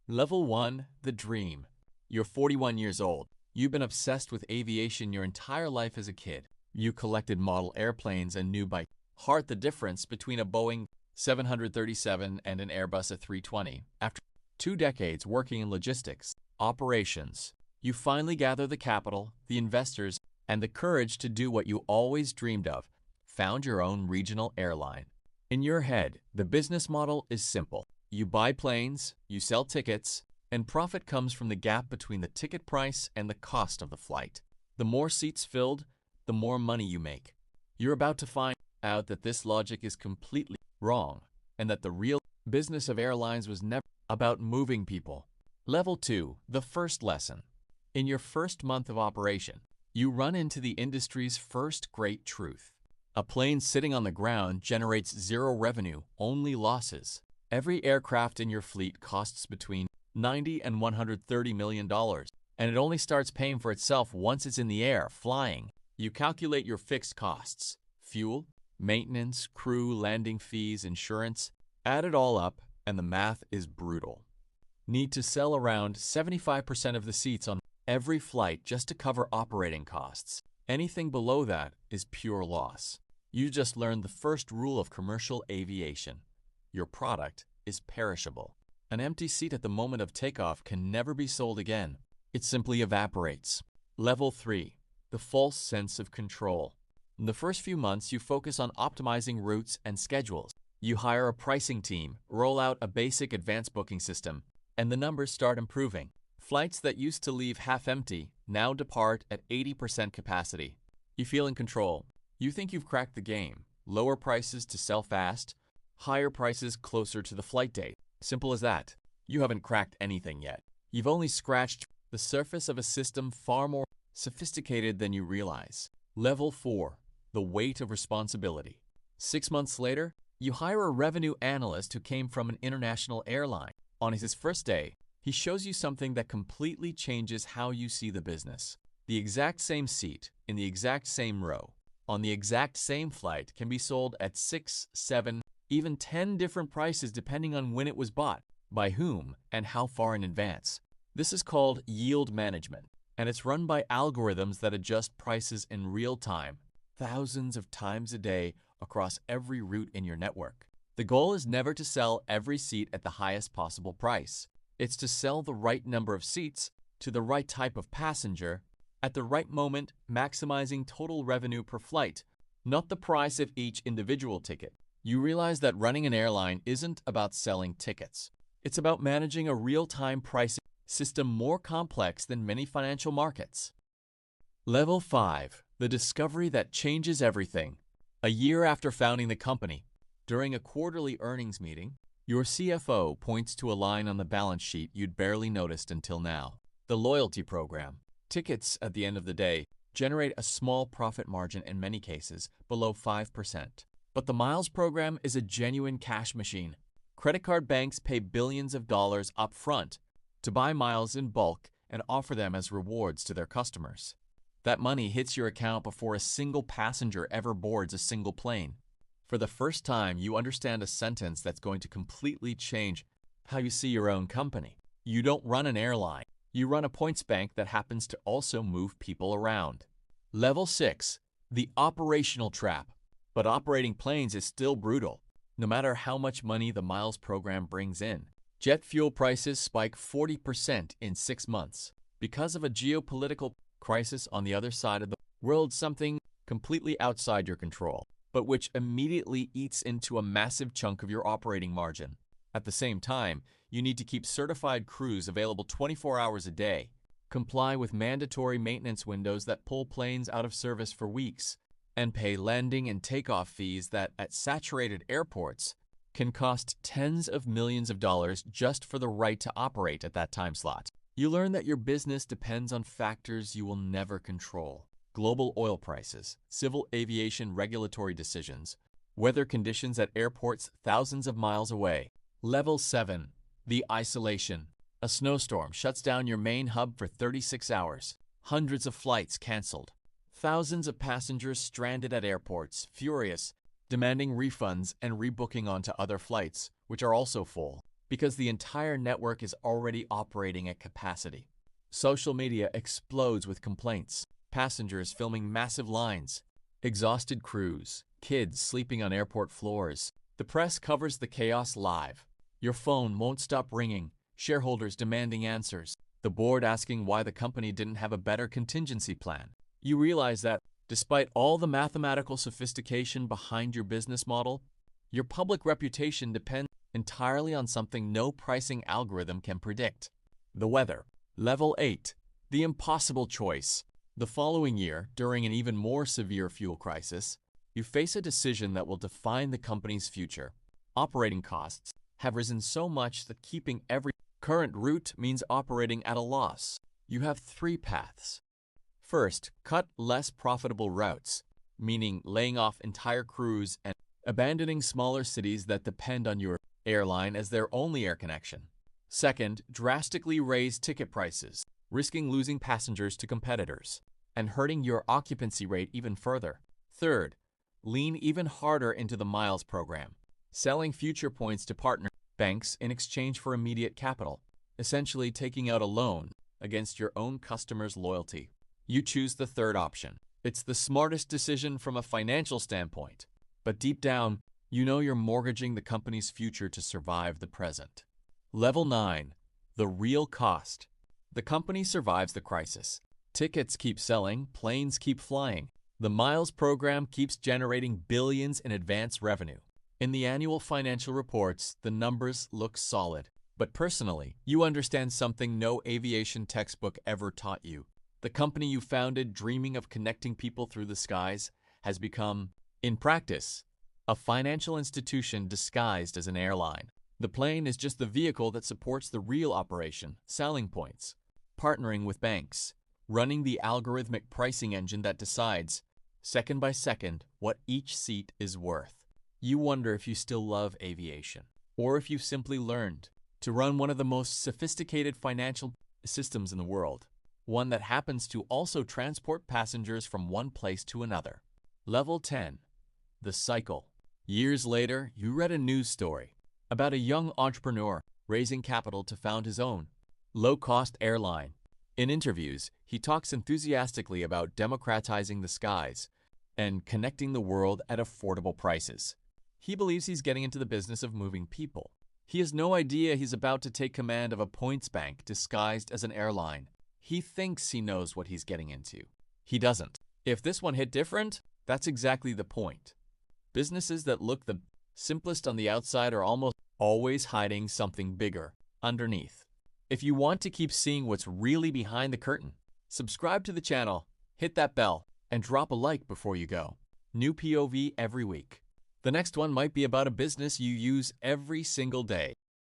Level 1, the dream. You're 41 years old. You've been obsessed with aviation your entire life as a kid. You collected model airplanes and knew by heart the difference between a Boeing 737 and an Airbus A320. After 2 decades working in logistics, operations, you finally gather the capital, the investors, and the courage to do what you always dreamed of, found your own regional airline. In your head, the business model is simple. You buy planes, you sell tickets, and profit comes from the gap between the ticket price and the cost of the flight. The more seats filled, the more money you make. You're about to find out that this logic is completely wrong, and that the real business of airlines was never about moving people. Level 2, the first lesson. In your first month of operation, you run into the industry's first great truth. A plane sitting on the ground generates zero revenue, only losses. Every aircraft in your fleet costs between $90 and $130 million, and it only starts paying for itself once it's in the air, flying. You calculate your fixed costs, fuel, maintenance, crew, landing fees, insurance, add it all up, and the math is brutal. Need to sell around 75% of the seats on every flight just to cover operating costs. Anything below that is pure loss. You just learned the first rule of commercial aviation. Your product is perishable. An empty seat at the moment of takeoff can never be sold again. It simply evaporates. Level 3, the false sense of control. In the first few months, you focus on optimizing routes and schedules. You hire a pricing team, roll out a basic advanced booking system, and the numbers start improving. Flights that used to leave half empty now depart at 80% capacity. You feel in control. You think you've cracked the game. Lower prices to sell fast, higher prices closer to the flight date. Simple as that. You haven't cracked anything yet. You've only scratched the surface of a system far more sophisticated than you realize. Level 4, the weight of responsibility. 6 months later, you hire a revenue analyst who came from an international airline. On his first day, he shows you something that completely changes how you see the business. The exact same seat, in the exact same row, on the exact same flight can be sold at 6, 7, even 10 different prices depending on when it was bought, by whom, and how far in advance. This is called yield management, and it's run by algorithms that adjust prices in real time, thousands of times a day across every route in your network. The goal is never to sell every seat at the highest possible price. It's to sell the right number of seats to the right type of passenger at the right moment, maximizing total revenue per flight, not the price of each individual ticket. You realize that running an airline isn't about selling tickets. It's about managing a real-time pricing system more complex than many financial markets. Level 5, the discovery that changes everything. A year after founding the company, during a quarterly earnings meeting, your CFO points to a line on the balance sheet you'd barely noticed until now. The loyalty program. Tickets, at the end of the day, generate a small profit margin in many cases, below 5%. But the miles program is a genuine cash machine. Credit card banks pay billions of dollars up front to buy miles in bulk and offer them as rewards to their customers. That money hits your account before a single passenger ever boards a single plane. For the first time, you understand a sentence that's going to completely change how you see your own company. You don't run an airline. You run a points bank that happens to also move people around. Level 6, the operational trap. But operating planes is still brutal, no matter how much money the miles program brings in. Jet fuel prices spike 40% in 6 months because of a geopolitical crisis on the other side of the world, something completely outside your control, but which immediately eats into a massive chunk of your operating margin. At the same time, you need to keep certified crews available 24 hours a day, comply with mandatory maintenance windows that pull planes out of service for weeks, and pay landing and takeoff fees that, at saturated airports, can cost tens of millions of dollars just for the right to operate at that time slot. You learn that your business depends on factors you will never control. Global oil prices, civil aviation regulatory decisions, weather conditions at airports thousands of miles away. Level 7, the isolation. A snowstorm shuts down your main hub for 36 hours. Hundreds of flights canceled. Thousands of passengers stranded at airports, furious, demanding refunds and rebooking onto other flights, which are also full. because the entire network is already operating at capacity. Social media explodes with complaints, passengers filming massive lines, exhausted crews, kids sleeping on airport floors. The press covers the chaos live. Your phone won't stop ringing, shareholders demanding answers, the board asking why the company didn't have a better contingency plan. You realize that, despite all the mathematical sophistication behind your business model, your public reputation depends entirely on something no pricing algorithm can predict: the weather. Level 8. The impossible choice. The following year, during an even more severe fuel crisis, you face a decision that will define the company's future. Operating costs have risen so much that keeping every current route means operating at a loss. You have 3 paths. First, cut less profitable routes, meaning laying off entire crews and abandoning smaller cities that depend on your airline as their only air connection. Second, drastically raise ticket prices, risking losing passengers to competitors and hurting your occupancy rate even further. Third, lean even harder into the miles program, selling future points to partner banks in exchange for immediate capital, essentially taking out a loan against your own customers' loyalty. You choose the third option. It's the smartest decision from a financial standpoint, but deep down, you know you're mortgaging the company's future to survive the present. Level 9. The real cost. The company survives the crisis. Tickets keep selling, planes keep flying. The miles program keeps generating billions in advance revenue. In the annual financial reports, the numbers look solid. But personally, you understand something no aviation textbook ever taught you. The company you founded, dreaming of connecting people through the skies, has become, in practice, a financial institution disguised as an airline. The plane is just the vehicle that supports the real operation, selling points, partnering with banks, running the algorithmic pricing engine that decides, second by second, what each seat is worth. You wonder if you still love aviation, or if you've simply learned to run one of the most sophisticated financial systems in the world, one that happens to also transport passengers from one place to another. Level 10. The cycle. Years later, you read a news story about a young entrepreneur raising capital to found his own low-cost airline. In interviews, he talks enthusiastically about democratizing the skies and connecting the world at affordable prices. He believes he's getting into the business of moving people. He has no idea he's about to take command of a points bank disguised as an airline. He thinks he knows what he's getting into. He doesn't. If this one hit different, that's exactly the point. Businesses that look the simplest on the outside are almost always hiding something bigger underneath. If you want to keep seeing what's really behind the curtain, subscribe to the channel, hit that bell, and drop a like before you go. New POV every week. The next one might be about a business you use every single day.